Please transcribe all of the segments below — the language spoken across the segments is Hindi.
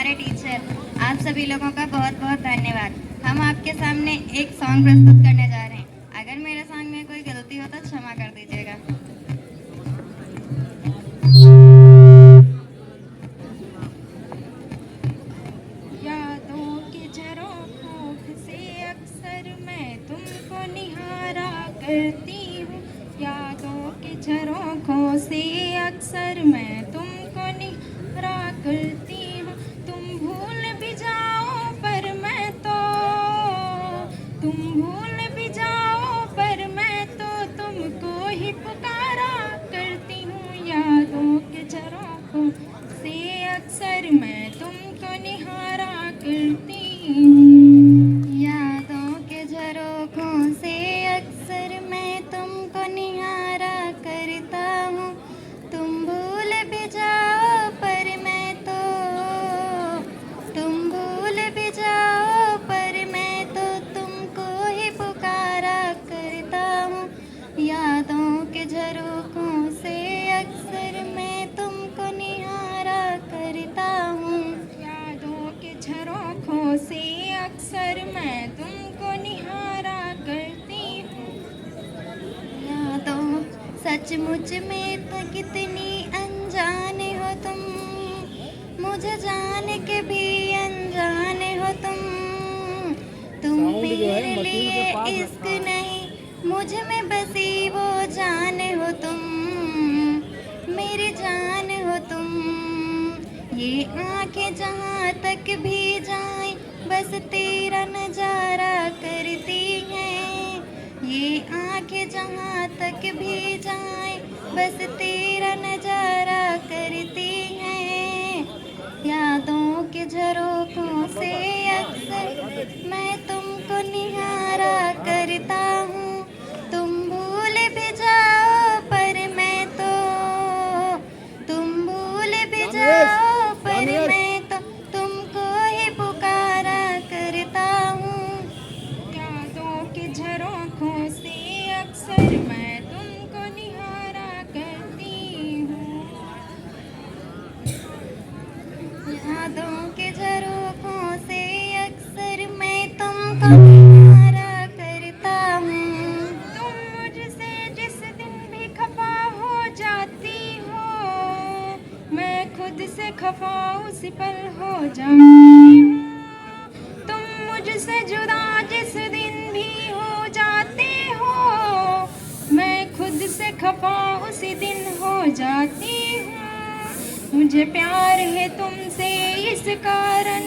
हमारे टीचर, आप सभी लोगों का बहुत बहुत धन्यवाद। हम आपके सामने एक सॉन्ग प्रस्तुत करने जा रहे हैं। अगर मेरे सॉन्ग में कोई गलती हो तो क्षमा कर दीजिएगा। यादों के झरोखों से अक्सर मैं तुमको निहारा करती हूँ। यादों के झरोखों से अक्सर मैं तुमको निहारा करती हूँ। तुम भूल भी जाओ पर मैं तो तुम भूल भी जाओ पर मैं तो तुमको ही पुकारा करती हूँ। यादों के झरोखों से अक्सर मैं तुमको निहारा करती हूँ। यादों के झरोखों से अक्सर मैं तुमको निहारा करता हूँ। तुम भूल भी जाओ पर मैं तो तुम भूल भी जाओ पर मैं तो तुमको ही पुकारा करता हूँ। यादों के झरोखों से अक्सर मैं तुमको निहारा करता हूँ। यादों के झरोखों से अक्सर मैं तुमको निहारा करती हूँ। यादों सचमुच में तो कितनी अनजाने हो तुम, मुझे जान के भी अनजाने हो तुम मेरे लिए इश्क नहीं, मुझ में बसी वो जान हो तुम, मेरी जान हो तुम। ये आंखें जहाँ तक भी जाएं बस तेरा नजारा करती हैं। ये आंखें जहाँ तक भी जाएं बस तेरा नजारा करती हैं। यादों के झरोखों से अक्सर मैं तुमको निहारा करता हूँ। तुम भूल भी जाओ पर मैं तो तुम भूल भी जाओ पर मैं तो तुमको ही पुकारा करता हूँ। यादों के झरोखों से अक्सर मैं तुमको निहारा करती हूँ। यादों के झरोखों से अक्सर मैं तुमको निहारा करता हूँ। तुम मुझसे जिस दिन भी खफा हो जाती हो, मैं खुद से खफा उसी पल हो जाती हूँ। तुम मुझसे जुदा जिस दिन भी हो जाते हो, मैं खुद से खफा उसी दिन हो जाती हूँ। मुझे प्यार है तुमसे इस कारण,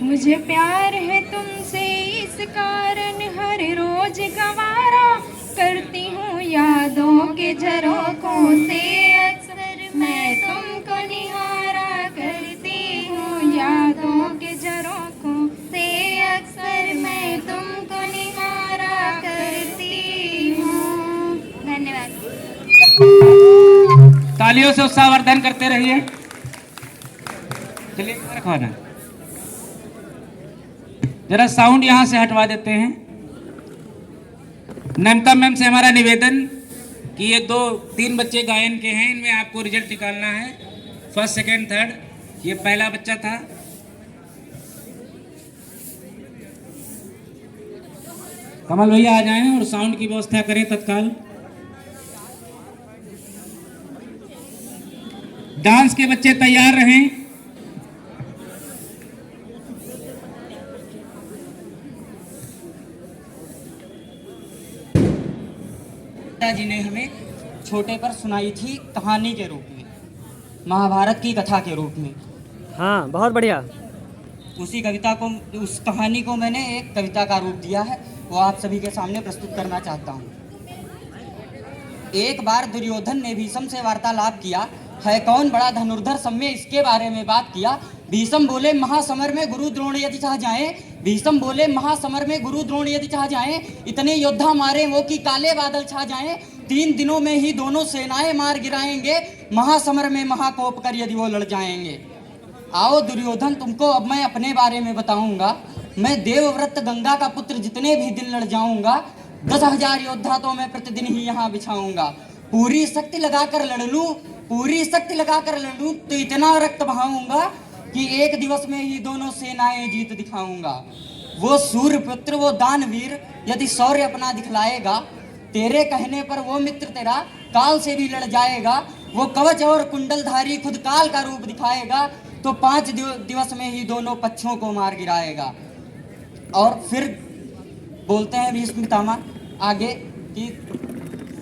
मुझे प्यार है तुमसे इस कारण हर रोज गवारा करती हूँ। यादों के झरोखों से अक्सर मैं तुमको निहारा करती हूँ। यादों के झरोखों से अक्सर मैं तुमको निहारा करती हूँ। धन्यवाद। तालियों से उत्साहवर्धन करते रहिए। चलिए रखवाना, जरा साउंड यहां से हटवा देते हैं। नमिता मैम से हमारा निवेदन कि ये 2-3 बच्चे गायन के हैं, इनमें आपको रिजल्ट निकालना है, फर्स्ट सेकंड थर्ड। ये पहला बच्चा था। कमल भैया आ जाएं और साउंड की व्यवस्था करें तत्काल। डांस के बच्चे तैयार रहें। जी ने हमें छोटे पर सुनाई थी कहानी के रूप में, महाभारत की कथा के रूप में। हाँ, बहुत बढ़िया। उसी कविता को, उस कहानी को मैंने एक कविता का रूप दिया है, वो आप सभी के सामने प्रस्तुत करना चाहता हूँ। एक बार दुर्योधन ने भीष्म से वार्तालाप किया, है कौन बड़ा धनुर्धर, सब में इसके बारे में बात किया। भीष्म बोले महासमर में गुरु द्रोण यदि चाह जाएं, भीष्म बोले महासमर में गुरु द्रोण यदि चाह जाएं, इतने योद्धा मारे वो कि काले बादल छा जाएं। 3 दिनों में ही दोनों सेनाएं मार गिराएंगे, महासमर में महाकोप कर यदि वो लड़ जाएंगे। आओ दुर्योधन, तुमको अब मैं अपने बारे में बताऊंगा। मैं देवव्रत गंगा का पुत्र, जितने भी दिन लड़ जाऊंगा, 10,000 योद्धा तो मैं प्रतिदिन ही यहाँ बिछाऊंगा। पूरी शक्ति लगाकर लड़ लूं, पूरी शक्ति लगाकर लड़ लूं तो इतना रक्त बहाऊंगा, कि एक दिवस में ही दोनों सेनाएं जीत दिखाऊंगा। वो सूर्यपुत्र वो दानवीर यदि शौर्य अपना दिखलाएगा, तेरे कहने पर वो मित्र तेरा काल से भी लड़ जाएगा। वो कवच और कुंडलधारी खुद काल का रूप दिखाएगा, तो 5 दिवस में ही दोनों पक्षों को मार गिराएगा। और फिर बोलते हैं भीष्म पितामह आगे कि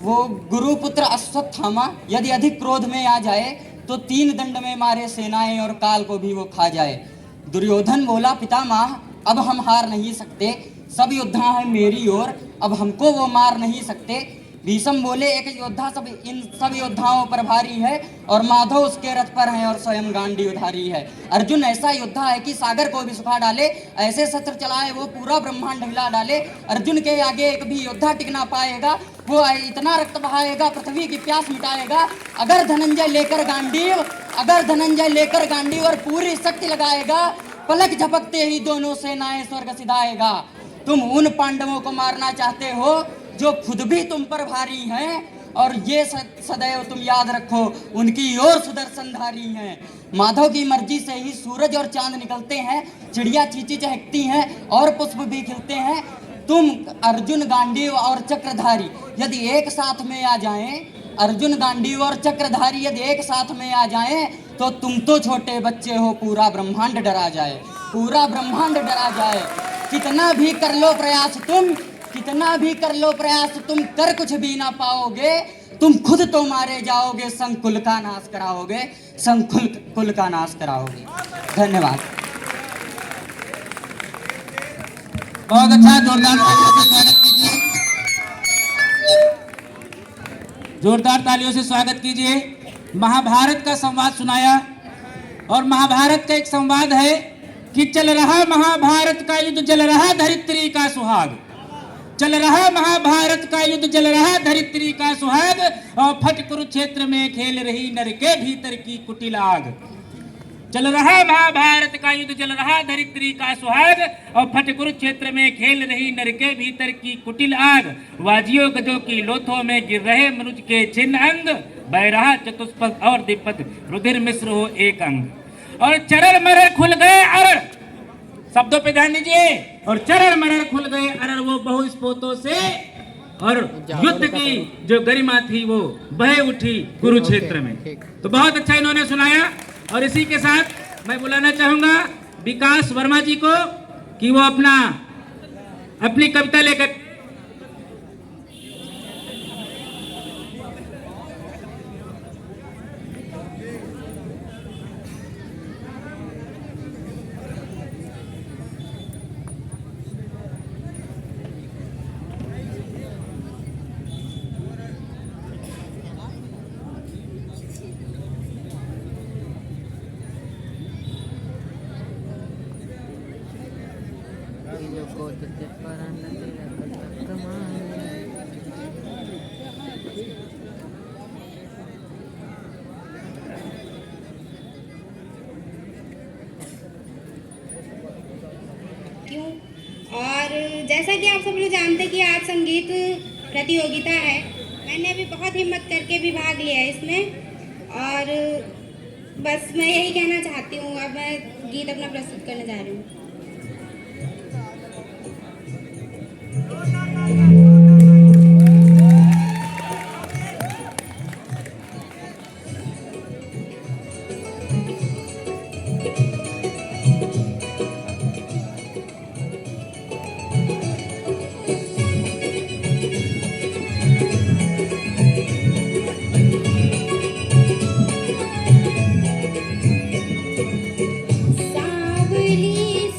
वो गुरुपुत्र अश्वत्थामा यदि अधिक क्रोध में आ जाए तो 3 दंड में मारे सेनाएं और काल को भी वो खा जाए। दुर्योधन बोला पितामह अब हम हार नहीं सकते, सब योद्धा है मेरी ओर, अब हमको वो मार नहीं सकते। भीष्म बोले एक योद्धा इन सब योद्धाओं पर भारी है, और माधव उसके रथ पर है और स्वयं गांडीवधारी है। अर्जुन ऐसा योद्धा है कि सागर को भी सुखा डाले, ऐसे शस्त्र चलाए वो पूरा ब्रह्मांड हिला डाले। अर्जुन के आगे एक भी योद्धा टिक ना पाएगा, वो इतना रक्त बहाएगा पृथ्वी की प्यास मिटाएगा। अगर धनंजय लेकर गांडीव और पूरी शक्ति लगाएगा, पलक झपकते ही दोनों सेनाएं स्वर्ग सिधाएगा। तुम उन पांडवों को मारना चाहते हो जो खुद भी तुम पर भारी हैं, और ये सदैव तुम याद रखो उनकी ओर सुदर्शनधारी हैं। माधव की मर्जी से ही सूरज और चांद निकलते हैं, चिड़िया चींची चहकती हैं और पुष्प भी खिलते हैं। तुम अर्जुन गांडीव और चक्रधारी यदि एक साथ में आ जाएं, अर्जुन गांडीव और चक्रधारी यदि एक साथ में आ जाएं, तो तुम तो छोटे बच्चे हो, पूरा ब्रह्मांड डरा जाए, पूरा ब्रह्मांड डरा जाए। कितना भी कर लो प्रयास तुम कर कुछ भी ना पाओगे, तुम खुद तो मारे जाओगे, संकुल का नाश कराओगे, संकुल का नाश कराओगे। धन्यवाद। बहुत अच्छा, जोरदार तालियों से स्वागत कीजिए, जोरदार तालियों से स्वागत कीजिए। महाभारत का संवाद सुनाया, और महाभारत का एक संवाद है कि चल रहा महाभारत का युद्ध, जल रहा धरित्री का सुहाग, चल रहा महाभारत का युद्ध, जल रहा धरित्री का सुहाग, और फट कुरुक्षेत्र में खेल रही नर के भीतर की कुटिल आग। चल रहा महाभारत का युद्ध, जल रहा धरित्री का सुहाग, और फट कुरुक्षेत्र में खेल रही नर के भीतर की कुटिल आग। वाजियों गजों की लोथों में गिर रहे मनुज के छिन्न अंग, बह रहा चतुष्पद और दिपद, रुधिर मिश्र हो एक अंग। और चरर मरर खुल गए अरर, शब्दों पे ध्यान दीजिए, और चरर मरर खुल गए अरर, वो बहुस्फोटों से और युद्ध की जो गरिमा थी वो बह उठी कुरुक्षेत्र में। तो बहुत अच्छा इन्होंने सुनाया, और इसी के साथ मैं बुलाना चाहूंगा विकास वर्मा जी को कि वो अपनी कविता लेकर। और जैसा कि आप सब लोग जानते हैं कि आज संगीत प्रतियोगिता है, मैंने भी बहुत हिम्मत करके भी भाग लिया है इसमें, और बस मैं यही कहना चाहती हूँ। अब मैं गीत अपना प्रस्तुत करने जा रही हूँ। सावली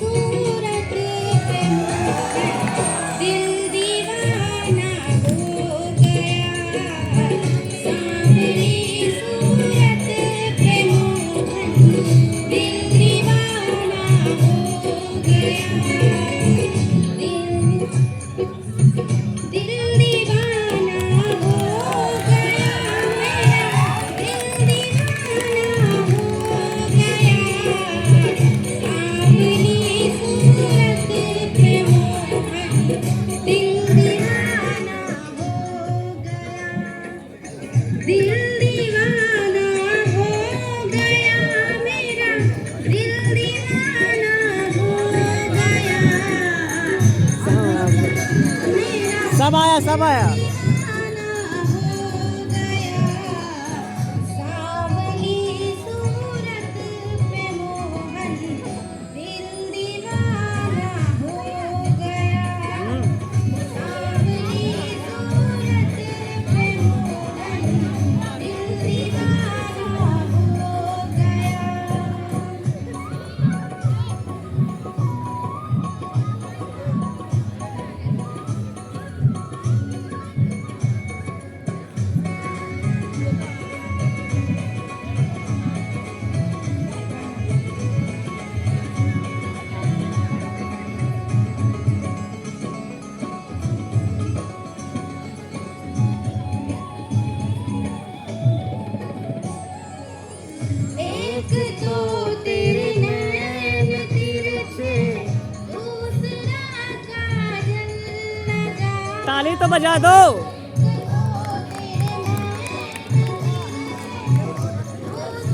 कैसा पाया? ताली तो बजा दो।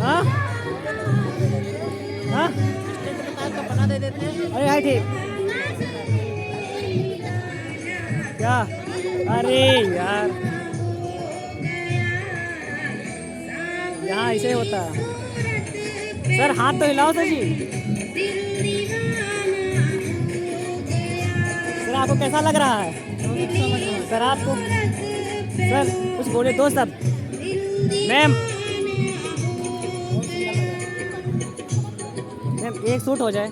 हाँ हाँ अरे हाय ठीक क्या? अरे यार यहाँ ऐसे होता। सर हाथ तो हिलाओ सर जी। सर आपको कैसा लग रहा है? सर आपको सर कुछ बोले दो सब। मैम एक सूट हो जाए।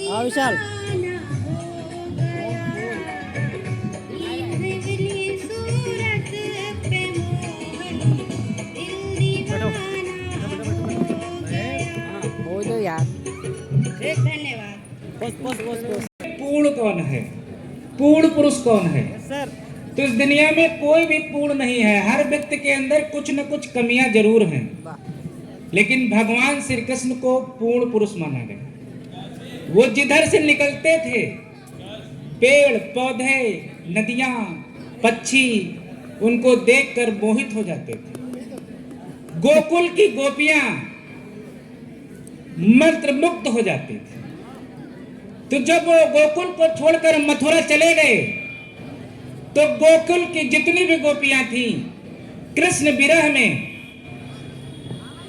हाँ विशाल हो जाओ यार। धन्यवाद। बस बस बस बस कौन है, पूर्ण पुरुष कौन है। सर तो इस दुनिया में कोई भी पूर्ण नहीं है, हर व्यक्ति के अंदर कुछ न कुछ कमियां जरूर हैं, लेकिन भगवान श्री कृष्ण को पूर्ण पुरुष माना गया। वो जिधर से निकलते थे, पेड़ पौधे नदियां पक्षी उनको देखकर मोहित हो जाते थे। गोकुल की गोपियां मंत्र मुग्ध हो जाती थी। तो जब वो गोकुल को छोड़कर मथुरा चले गए तो गोकुल की जितनी भी गोपियां थी कृष्ण विरह में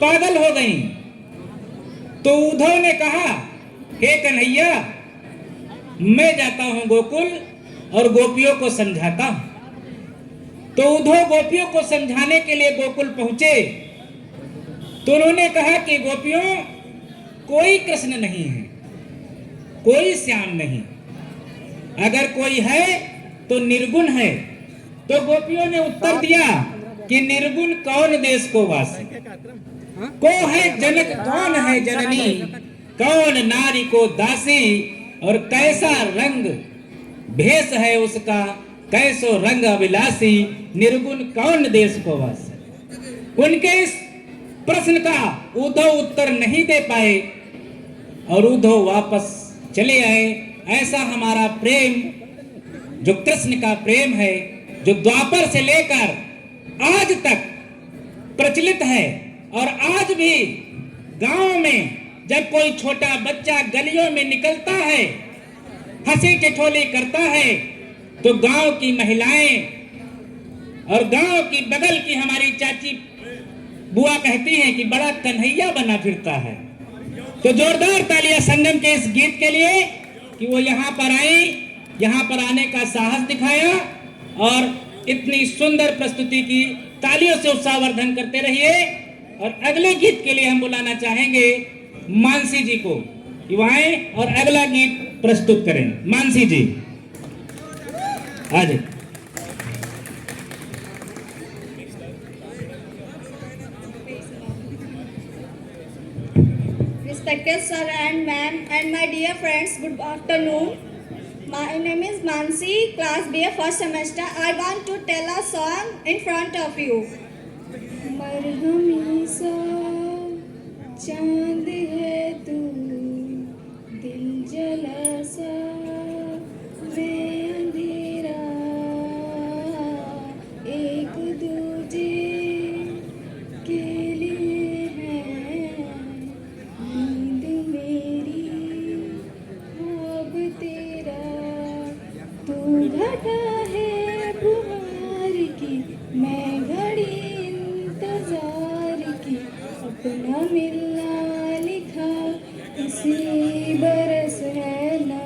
पागल हो गईं। तो उद्धव ने कहा, हे कन्हैया, मैं जाता हूं गोकुल और गोपियों को समझाता हूं। तो उद्धव गोपियों को समझाने के लिए गोकुल पहुंचे तो उन्होंने कहा कि गोपियों, कोई कृष्ण नहीं है, कोई श्याम नहीं, अगर कोई है तो निर्गुण है। तो गोपियों ने उत्तर दिया कि निर्गुण कौन देश को वासी, को है जनक कौन है जननी, कौन नारी को दासी, और कैसा रंग भेष है उसका, कैसो रंग अभिलाषी, निर्गुण कौन देश को वासी। उनके इस प्रश्न का उद्धव उत्तर नहीं दे पाए और उद्धव वापस चले आए। ऐसा हमारा प्रेम जो कृष्ण का प्रेम है, जो द्वापर से लेकर आज तक प्रचलित है, और आज भी गांव में जब कोई छोटा बच्चा गलियों में निकलता है, हंसी ठिठोली करता है, तो गांव की महिलाएं और गांव की बगल की हमारी चाची बुआ कहती हैं कि बड़ा कन्हैया बना फिरता है। तो जोरदार तालियां संगम के इस गीत के लिए कि वो यहाँ पर आई, यहाँ पर आने का साहस दिखाया और इतनी सुंदर प्रस्तुति की। तालियों से उत्साहवर्धन करते रहिए। और अगले गीत के लिए हम बुलाना चाहेंगे मानसी जी को कि वो आए और अगला गीत प्रस्तुत करें। मानसी जी आज। Respected sir and ma'am and my dear friends, good afternoon. My name is Mansi, class BA first semester. I want to tell a song in front of you. मरहमी सा चांद है तू, दिल जला सा मैं अंधेरा, एक दूजे के लिए है नींद मेरी, ख्वाब तेरा, तू घटा है बुहार की, मैं घड़ी इंतजार की, अपना मिलना लिखा इसी बरस है ना,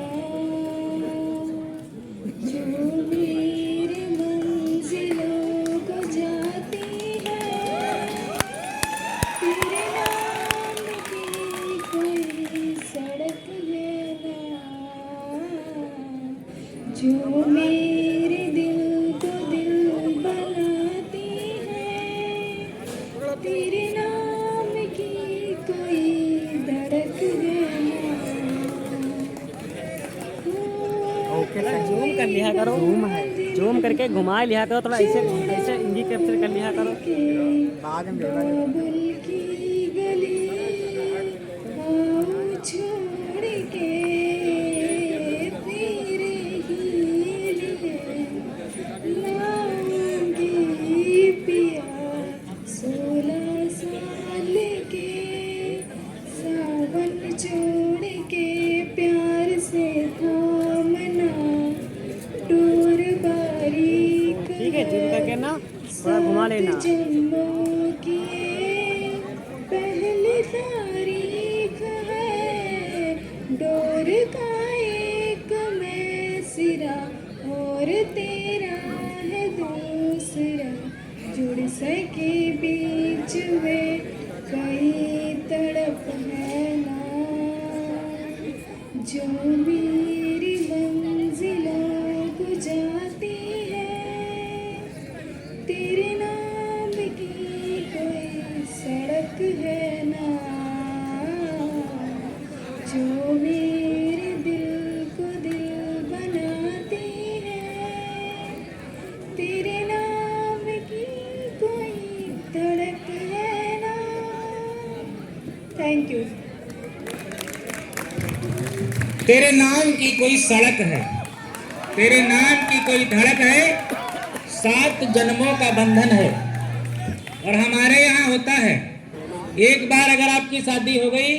जो मेरी मंजिलों को जाती है, तेरे नाम की कोई सड़क है ना, जो मेरे दिल को दिल बनाती है, तेरे नाम की कोई धड़क है ना। ओके सर, जूम कर लिया करो, जूम करके घुमा लिया करो, थोड़ा ऐसे ऐसे इंगी कैप्चर कर लिया करो। बाद में बाबुल की गली आओ छोड़ के, तेरे ही लिए लाऊंगी पिया, 16 साल के सावन छोड़ के, प्यार से थामना डोर बारीक ठीक है, जूम करके ना थोड़ा घुमा लेना। जन्मों की पहली तारीख है, डोर का एक मैं सिरा और तेरा है दूसरा, जुड़ सके बीच में कई तड़प है ना, जो मेरी मंजिलों को जाती है, तेरे नाम की कोई सड़क है ना, जो मेरे दिल को दिल तेरे नाम की कोई सड़क है, तेरे नाम की कोई धड़क है, 7 जन्मों का बंधन है। और हमारे यहाँ होता है, एक बार अगर आपकी शादी हो गई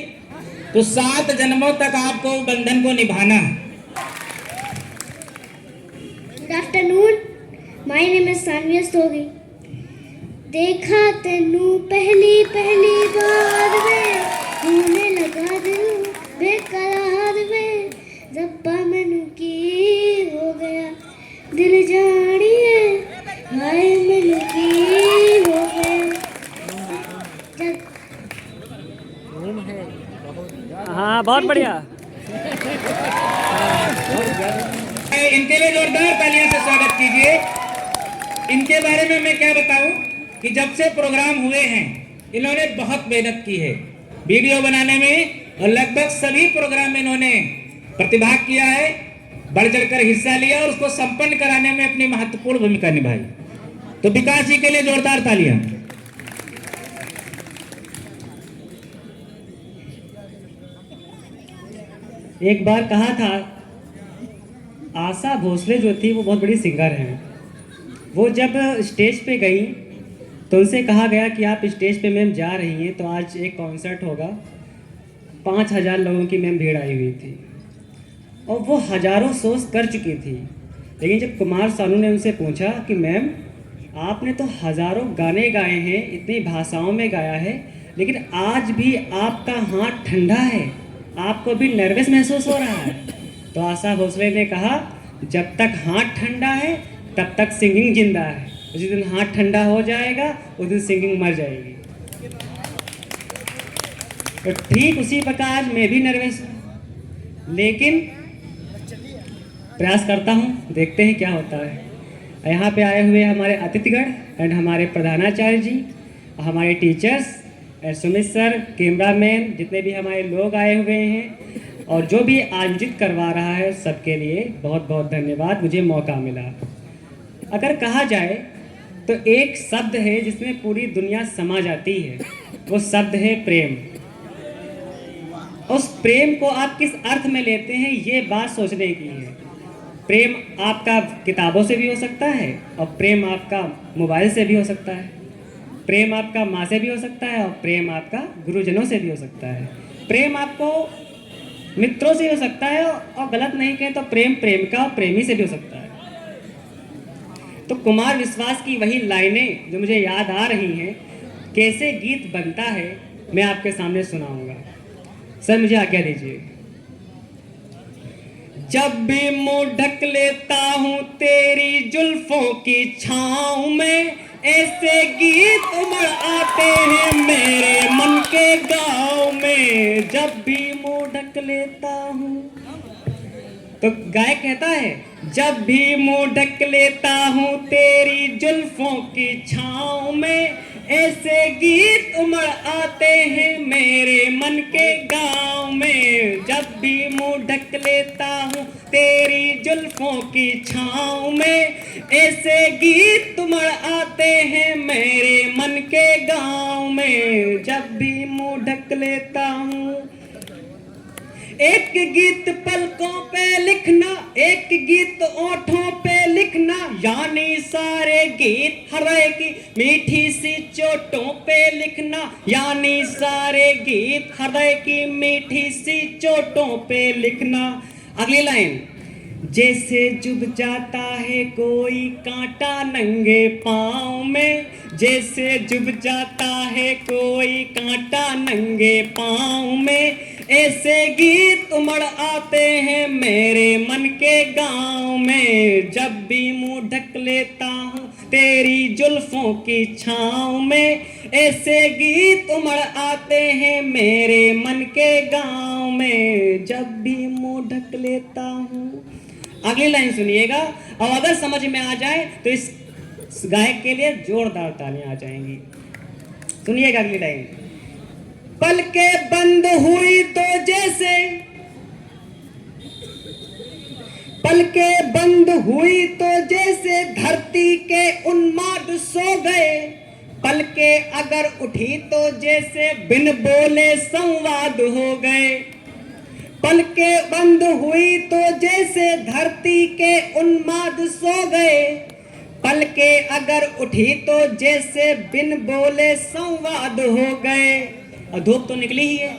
तो 7 जन्मों तक आपको बंधन को निभाना है। Good afternoon. My name is Sanvi Stogi. देखा तेनू पहली बार में होने लगा दिल बेकरार में, रब्बा मैनू की हो गया दिल जानिए, हाय मैनू की हो गया हाँ बहुत बढ़िया। इनके लिए जोरदार तालियों से स्वागत कीजिए। इनके बारे में मैं क्या बताऊं कि जब से प्रोग्राम हुए हैं इन्होंने बहुत मेहनत की है वीडियो बनाने में, और लगभग सभी प्रोग्राम में इन्होंने प्रतिभाग किया है, बढ़ चढ़कर हिस्सा लिया और उसको संपन्न कराने में अपनी महत्वपूर्ण भूमिका निभाई। तो विकास जी के लिए जोरदार तालियां। एक बार कहा था, आशा भोसले जो थी वो बहुत बड़ी सिंगर हैं। वो जब स्टेज पे गई तो उनसे कहा गया कि आप स्टेज पे मैम जा रही हैं तो आज एक कॉन्सर्ट होगा, 5000 लोगों की मैम भीड़ आई हुई थी और वो हज़ारों शोज कर चुकी थी। लेकिन जब कुमार सानू ने उनसे पूछा कि मैम आपने तो हज़ारों गाने गाए हैं, इतनी भाषाओं में गाया है, लेकिन आज भी आपका हाथ ठंडा है, आपको भी नर्वस महसूस हो रहा है? तो आशा भोसले ने कहा, जब तक हाथ ठंडा है तब तक सिंगिंग जिंदा है, जिस दिन हाथ ठंडा हो जाएगा उस दिन सिंगिंग मर जाएगी। तो ठीक उसी प्रकार मैं भी नर्वस हूँ, लेकिन प्रयास करता हूँ, देखते हैं क्या होता है। यहाँ पे आए हुए हमारे अतिथिगण एंड हमारे प्रधानाचार्य जी, हमारे टीचर्स, सुमित सर, कैमरामैन, जितने भी हमारे लोग आए हुए हैं और जो भी आयोजित करवा रहा है, सबके लिए बहुत बहुत धन्यवाद, मुझे मौका मिला। अगर कहा जाए तो एक शब्द है जिसमें पूरी दुनिया समा जाती है, वो शब्द है प्रेम। उस प्रेम को आप किस अर्थ में लेते हैं ये बात सोचने की है। प्रेम आपका किताबों से भी हो सकता है और प्रेम आपका मोबाइल से भी हो सकता है, प्रेम आपका माँ से भी हो सकता है और प्रेम आपका गुरुजनों से भी हो सकता है, प्रेम आपको मित्रों से हो सकता है और गलत नहीं कहें तो प्रेम प्रेमिका और प्रेमी से भी हो सकता है। तो कुमार विश्वास की वही लाइनें जो मुझे याद आ रही हैं, कैसे गीत बनता है मैं आपके सामने सुनाऊंगा। सर मुझे आज्ञा दीजिए। जब भी मुंह ढक लेता हूँ तेरी जुल्फों की छाँव में, ऐसे गीत उमड़ आते हैं मेरे मन के गाँव में। जब भी मुंह ढक लेता हूँ, तो गायक कहता है, जब भी मुंह ढक लेता हूँ तेरी जुल्फों की छाँव में, ऐसे गीत उमड़ आते हैं मेरे मन के गाँव में। जब भी मुंह ढक लेता हूँ तेरी जुल्फों की छाँव में, ऐसे गीत उमड़ आते हैं मेरे मन के गाँव में। जब भी मुंह ढक लेता हूँ, एक गीत पलकों पे लिखना, एक गीत ओठों पे लिखना, यानी सारे गीत हृदय की मीठी सी चोटों पे लिखना, यानी सारे गीत हृदय की मीठी सी चोटों पे लिखना। अगली लाइन, जैसे चुभ जाता है कोई कांटा नंगे पाँव में, जैसे चुभ जाता है कोई कांटा नंगे पाँव में, ऐसे गीत उमड़ आते हैं मेरे मन के गाँव में। जब भी मुंह ढक लेता हूँ तेरी जुल्फों की छाँव में, ऐसे गीत उमड़ आते हैं मेरे मन के गाँव में। जब भी मुंह ढक लेता हूँ। अगली लाइन सुनिएगा और अगर समझ में आ जाए तो इस गायक के लिए जोरदार तालियां आ जाएंगी। सुनिएगा अगली लाइन, पलकें बंद हुई तो जैसे, पलकें बंद हुई तो जैसे धरती के उन्माद सो गए, पलकें अगर उठी तो जैसे बिन बोले संवाद हो गए, पलकें बंद हुई तो जैसे धरती के उन्माद सो गए, पलकें अगर उठी तो जैसे बिन बोले संवाद हो गए। और धूप तो निकली ही है,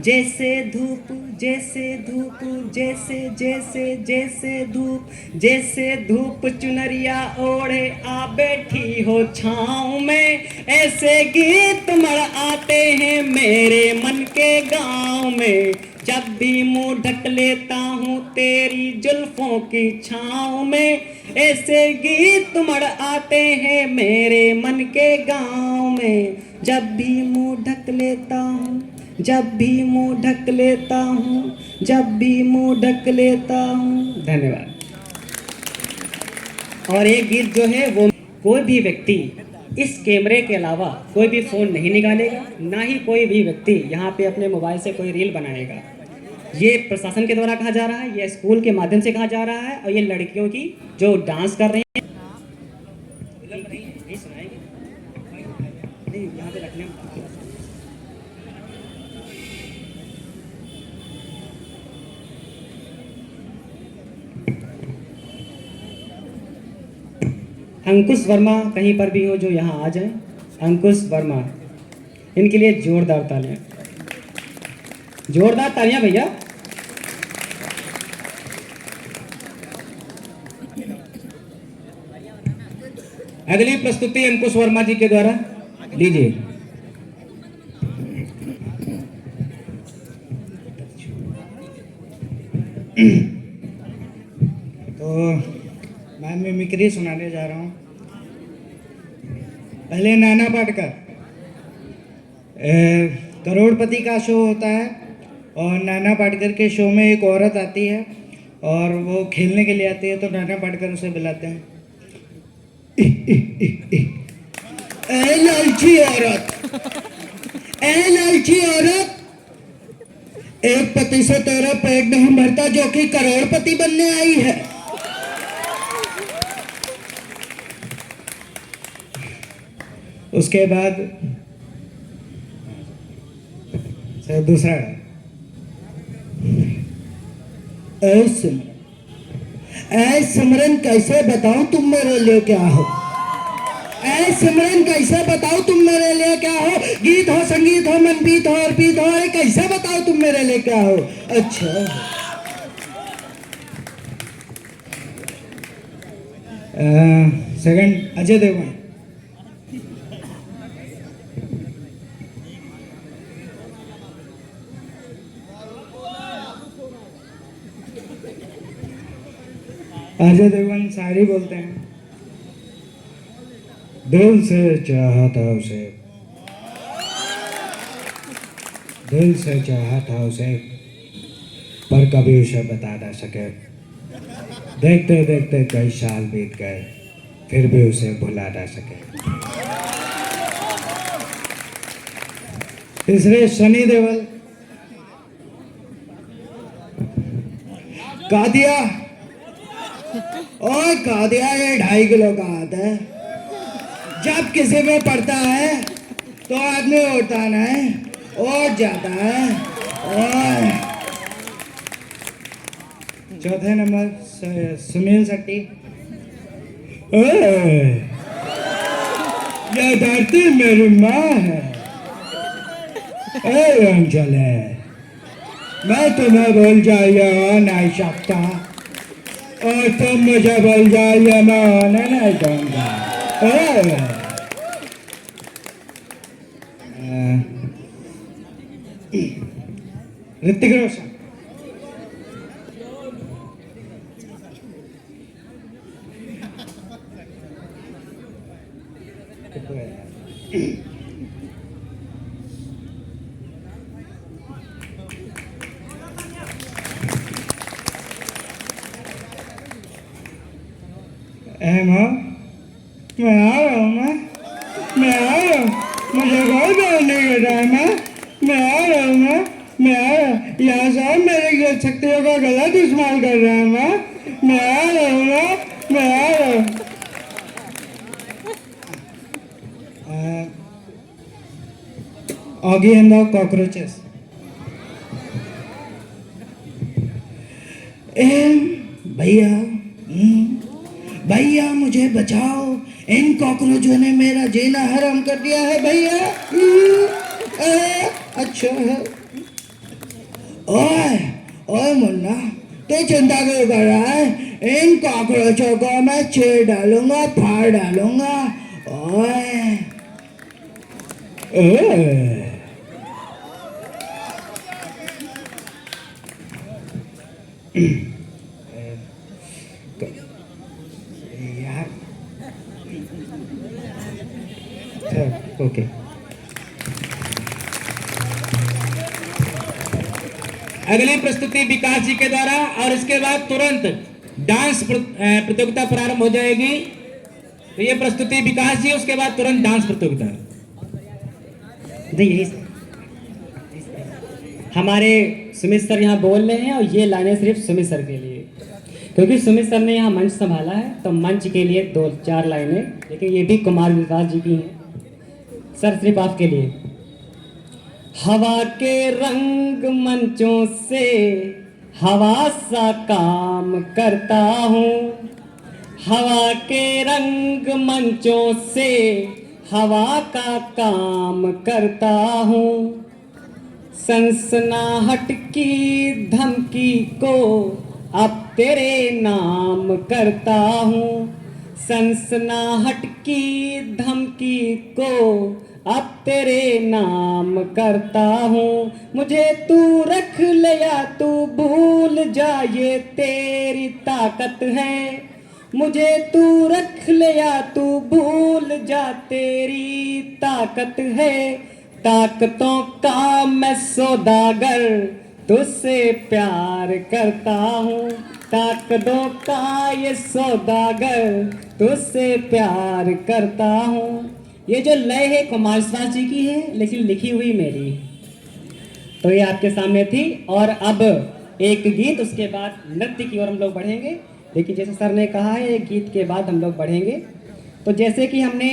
जैसे धूप जैसे धूप, जैसे जैसे जैसे धूप, जैसे धूप चुनरिया ओढ़े आ बैठी हो छाँव में, ऐसे गीत मर आते हैं मेरे मन के गाँव में। जब भी मुंह ढक लेता हूँ तेरी जुल्फों की छाँव में, ऐसे गीत मर आते हैं मेरे मन के गाँव में। जब भी मुंह ढक लेता हूँ, जब भी मुंह ढक लेता हूँ, जब भी मुंह ढक लेता हूँ। धन्यवाद। और एक गीत जो है वो, कोई भी व्यक्ति इस कैमरे के अलावा कोई भी फ़ोन नहीं निकालेगा, ना ही कोई भी व्यक्ति यहाँ पे अपने मोबाइल से कोई रील बनाएगा। ये प्रशासन के द्वारा कहा जा रहा है, ये स्कूल के माध्यम से कहा जा रहा है, और ये लड़कियों की जो डांस कर रही हैं नहीं सुनाएंगे, नहीं यहाँ पे रखने में। अंकुश वर्मा कहीं पर भी हो जो यहाँ आ जाएं, अंकुश वर्मा, इनके लिए जोरदार तालियां, जोरदार तालियां भैया। अगली प्रस्तुति अंकुश वर्मा जी के द्वारा लीजिए। तो मैं मिमिक्री सुनाने जा रहा हूँ। पहले नाना पाटेकर, करोड़पति का शो होता है और नाना पाटेकर के शो में एक औरत आती है और वो खेलने के लिए आती है, तो नाना पाटेकर उसे बुलाते हैं, ए लालची औरत, ए लालची औरत, एक पति से तेरा पेट नहीं भरता जो कि करोड़पति बनने आई है। उसके बाद दूसरा, ऐ सिमरन कैसे बताऊं तुम मेरे लिए क्या हो, ऐ सिमरन कैसे बताओ तुम मेरे लिए क्या हो, गीत हो संगीत हो मनपीत हो अर्पित हो, कैसे बताओ तुम मेरे लिए क्या हो। अच्छा सेकंड, अजय देवगन, अजय देवगन शायरी बोलते हैं, दिल से चाहा था उसे, दिल से चाहा था उसे, पर कभी उसे बता ना सके, देखते देखते कई साल बीत गए, फिर भी उसे भुला ना सके। तीसरे सनी देओल, कादिया, और कादिया ये 2.5 किलो का आता है, जब किसी में पड़ता है तो आदमी उठता नहीं, उठ जाता है। और चौथे नंबर सुनील शेट्टी, ये धरती मेरी माँ है, चले मैं तुम्हें भूल जाइए नहीं सकता, और तुम मुझे भूल जाइए मैं होने नहीं दूंगा। ऋतिक रोशन, माँ मैं आ रहा हूँ, मैं आ रहा हूँ, मुझे कोई बोलने का टाइम है, मैं आ रहा हूँ, मैं आ रहा हूँ, यहाँ साहब मेरे शक्तियों का गलत इस्तेमाल कर रहा है मैं आ रहा हूँ, मैं आ रहा हूँ। ऑगी एंड द कॉकरोचेस, भैया भैया मुझे बचाओ, इन कॉकरोचों ने मेरा जीना हराम कर दिया है भैया। अच्छा है। ओए ओए मुन्ना, तू चिंता क्यों कर रहा है? इन कॉकरोचों को मैं चीर डालूंगा, फाड़ डालूंगा। ओए यार ओके। अगली प्रस्तुति विकास जी के द्वारा और इसके बाद तुरंत डांस प्रतियोगिता प्रारंभ हो जाएगी। तो ये प्रस्तुति विकास जी, उसके बाद तुरंत डांस प्रतियोगिता। हमारे सुमित सर यहाँ बोल रहे हैं और ये लाइनें सिर्फ सुमित सर के लिए, क्योंकि सुमित सर ने यहाँ मंच संभाला है, तो मंच के लिए 2-4 लाइनें, लेकिन ये भी कुमार विकास जी की हैं। सर सिर्फ आपके लिए। हवा के रंग मंचों से हवा सा काम करता हूँ, हवा के रंग मंचों से हवा का काम करता हूँ, सनसनाहट की धमकी को अब तेरे नाम करता हूँ, सनसनाहट की धमकी को अब तेरे नाम करता हूँ, मुझे तू रख ले या तू भूल जा ये तेरी ताकत है, मुझे तू रख ले या तू भूल जा तेरी ताकत है, ताकतों का मैं सौदागर तुझसे प्यार करता हूँ, ताकतों का ये सौदागर तुझसे प्यार करता हूँ। ये जो लय है कुमार विश्वास जी की है, लेकिन लिखी हुई मेरी, तो ये आपके सामने थी। और अब एक गीत, उसके बाद नृत्य की ओर हम लोग बढ़ेंगे। लेकिन जैसे सर ने कहा है, एक गीत के बाद हम लोग बढ़ेंगे। तो जैसे कि हमने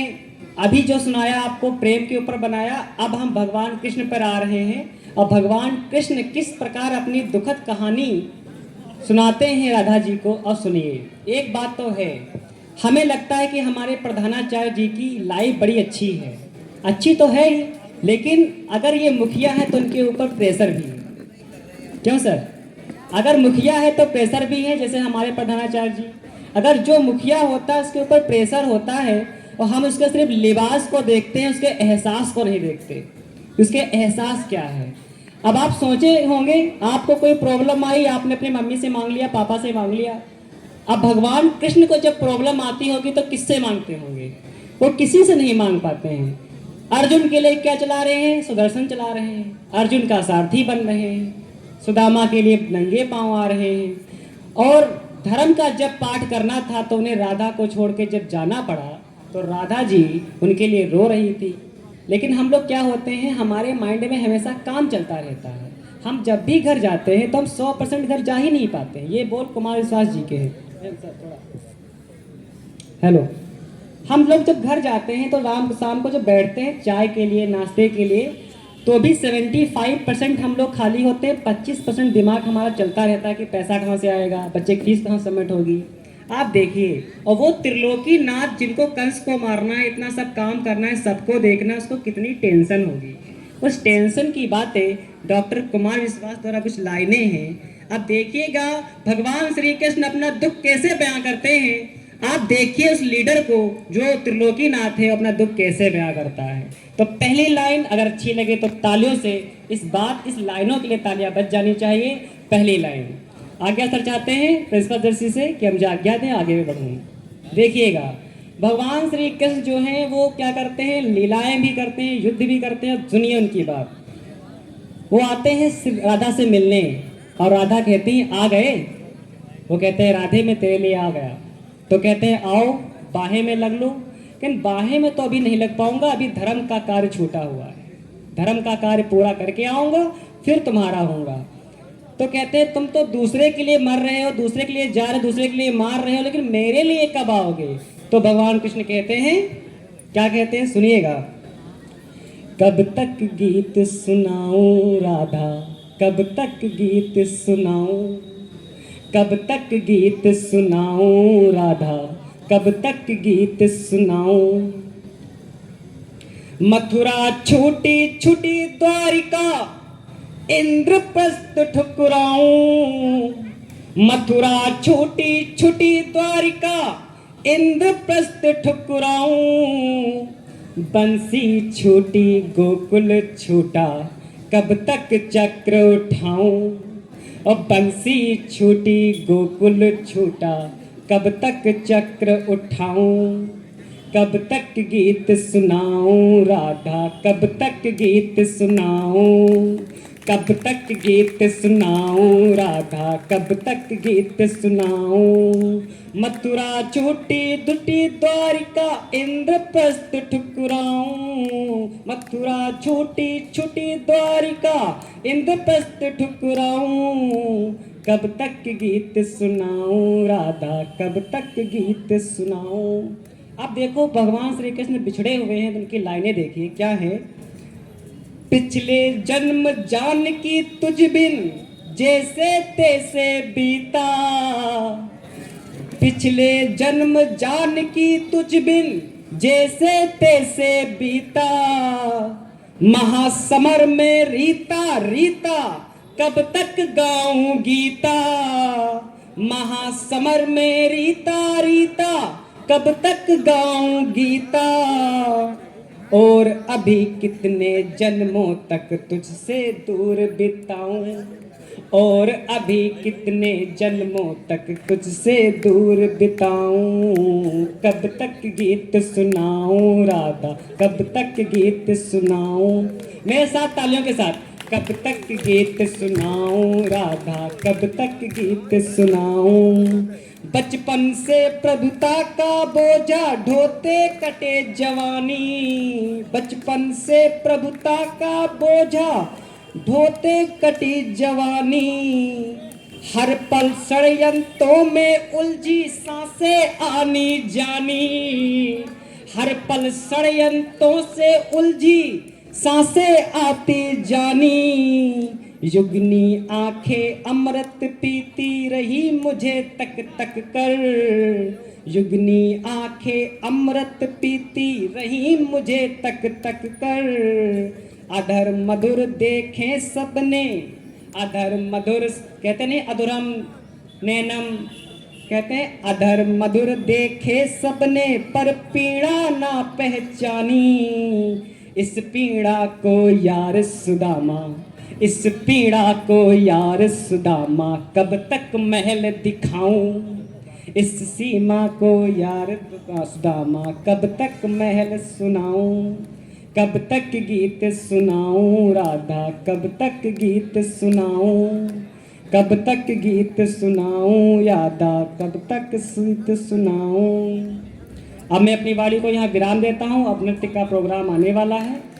अभी जो सुनाया आपको प्रेम के ऊपर बनाया, अब हम भगवान कृष्ण पर आ रहे हैं। और भगवान कृष्ण किस प्रकार अपनी दुखद कहानी सुनाते हैं राधा जी को, और सुनिए। एक बात तो है, हमें लगता है कि हमारे प्रधानाचार्य जी की लाइफ बड़ी अच्छी है, अच्छी तो है ही, लेकिन अगर ये मुखिया है तो उनके ऊपर प्रेशर भी है। क्यों सर? अगर मुखिया है तो प्रेशर भी है। जैसे हमारे प्रधानाचार्य जी, अगर जो मुखिया होता है उसके ऊपर प्रेशर होता है, और हम उसके सिर्फ लिबास को देखते हैं, उसके एहसास को नहीं देखते, उसके एहसास क्या है। अब आप सोचे होंगे, आपको कोई प्रॉब्लम आई, आपने अपनी मम्मी से मांग लिया, पापा से मांग लिया। अब भगवान कृष्ण को जब प्रॉब्लम आती होगी तो किससे मांगते होंगे? वो किसी से नहीं मांग पाते हैं। अर्जुन के लिए क्या चला रहे हैं? सुदर्शन चला रहे हैं, अर्जुन का सारथी बन रहे हैं। सुदामा के लिए नंगे पांव आ रहे हैं। और धर्म का जब पाठ करना था तो उन्हें राधा को छोड़ के जब जाना पड़ा, तो राधा जी उनके लिए रो रही थी। लेकिन हम लोग क्या होते हैं, हमारे माइंड में हमेशा काम चलता रहता है। हम जब भी घर जाते हैं तो हम 100% घर जा ही नहीं पाते हैं। ये बोल कुमार विश्वास जी के हैं। हेलो, हम लोग जब घर जाते हैं तो शाम को जब बैठते हैं चाय के लिए, नाश्ते के लिए, तो भी 75% हम लोग खाली होते हैं। 25% दिमाग हमारा चलता रहता है कि पैसा कहाँ से आएगा, बच्चे की फीस कहाँ सबमिट होगी। आप देखिए, और वो त्रिलोकी नाथ जिनको कंस को मारना है, इतना सब काम करना है, सबको देखना है, उसको कितनी टेंशन होगी। उस टेंशन की बातें डॉक्टर कुमार विश्वास द्वारा कुछ लाइनें हैं। अब देखिएगा भगवान श्री कृष्ण अपना दुख कैसे बयां करते हैं। आप देखिए उस लीडर को जो त्रिलोकी नाथ है, अपना दुख कैसे बयां करता है। तो पहली लाइन अगर अच्छी लगे तो तालियों से इस लाइनों के लिए तालियां बज जानी चाहिए। पहली लाइन। आज्ञा सर चाहते हैं प्रिंसिपल दर्शी से कि हम जो आज्ञा दें आगे में बढ़ूँ। देखिएगा भगवान श्री कृष्ण जो हैं वो क्या करते हैं, लीलाएं भी करते हैं, युद्ध भी करते हैं। सुनिए उनकी बात। वो आते हैं राधा से मिलने, और राधा कहती है आ गए। वो कहते हैं राधे मैं तेरे लिए आ गया। तो कहते हैं आओ बाहें में लग लो। लेकिन बाहें में तो अभी नहीं लग पाऊंगा, अभी धर्म का कार्य छूटा हुआ है, धर्म का कार्य पूरा करके आऊंगा फिर तुम्हारा होऊंगा। तो कहते हैं तुम तो दूसरे के लिए मर रहे हो, दूसरे के लिए जा रहे हो, दूसरे के लिए मार रहे हो, लेकिन मेरे लिए कब आओगे? तो भगवान कृष्ण कहते हैं, क्या कहते हैं सुनिएगा। कब तक गीत सुनाऊं राधा, कब तक गीत सुनाऊं, कब तक गीत सुनाऊं राधा, कब तक गीत सुनाऊं। मथुरा छूटी छूटी द्वारिका, इंद्रप्रस्थ ठुकराऊं। मथुरा छूटी छूटी द्वारिका, इंद्रप्रस्थ ठुकराऊं। बंसी छूटी गोकुल छूटा, कब तक चक्र उठाऊं। और बंसी छूटी गोकुल छूटा, कब तक चक्र उठाऊं। कब तक गीत सुनाऊं राधा, कब तक गीत सुनाऊं। कब तक गीत सुनाऊं राधा, कब तक गीत सुनाऊं। मथुरा छूटी दुटी द्वारिका, इंद्रप्रस्थ ठुकराऊं। मथुरा छूटी छूटी द्वारिका, इंद्रप्रस्थ ठुकराऊं। कब तक गीत सुनाऊं राधा, कब तक गीत सुनाऊं। अब देखो भगवान श्री कृष्ण बिछड़े हुए हैं, उनकी लाइनें देखिए क्या है। पिछले जन्म जानकी तुझ बिन, जैसे तैसे बीता। पिछले जन्म जानकी तुझ बिन, जैसे तैसे बीता। महासमर में रीता रीता, कब तक गाऊं गीता। महासमर में रीता रीता, कब तक गाऊं गीता। और अभी कितने जन्मों तक तुझसे दूर बिताऊं। और अभी कितने जन्मों तक तुझसे दूर बिताऊं। कब तक गीत सुनाऊं राधा, कब तक गीत सुनाऊं। मेरे साथ तालियों के साथ। कब तक गीत सुनाऊं राधा, कब तक गीत सुनाऊं। बचपन से प्रभुता का बोझा ढोते कटे जवानी। बचपन से प्रभुता का बोझा ढोते कटी जवानी। हर पल षड्यंत्रों में उलझी सांसें आनी जानी। हर पल षड्यंत्रों से उलझी सांसें आती जानी। युगनी आंखें अमृत पीती रही मुझे तक तक कर। युगनी आंखें अमृत पीती रही मुझे तक तक कर। अधर मधुर देखे सबने, अधर मधुर कहते नहीं अधुरम नैनम, कहते हैं अधर मधुर देखे सबने, पर पीड़ा ना पहचानी। इस पीड़ा को यार सुदामा, इस पीड़ा को यार सुदामा, कब तक महल दिखाऊं। इस सीमा को यार सुदामा, कब तक महल सुनाऊं। कब तक गीत सुनाऊं राधा, कब तक गीत सुनाऊं। कब तक गीत सुनाऊं यादा, कब तक गीत सुनाऊं। अब मैं अपनी वाणी को यहाँ विराम देता हूँ। अब नृत्य का प्रोग्राम आने वाला है।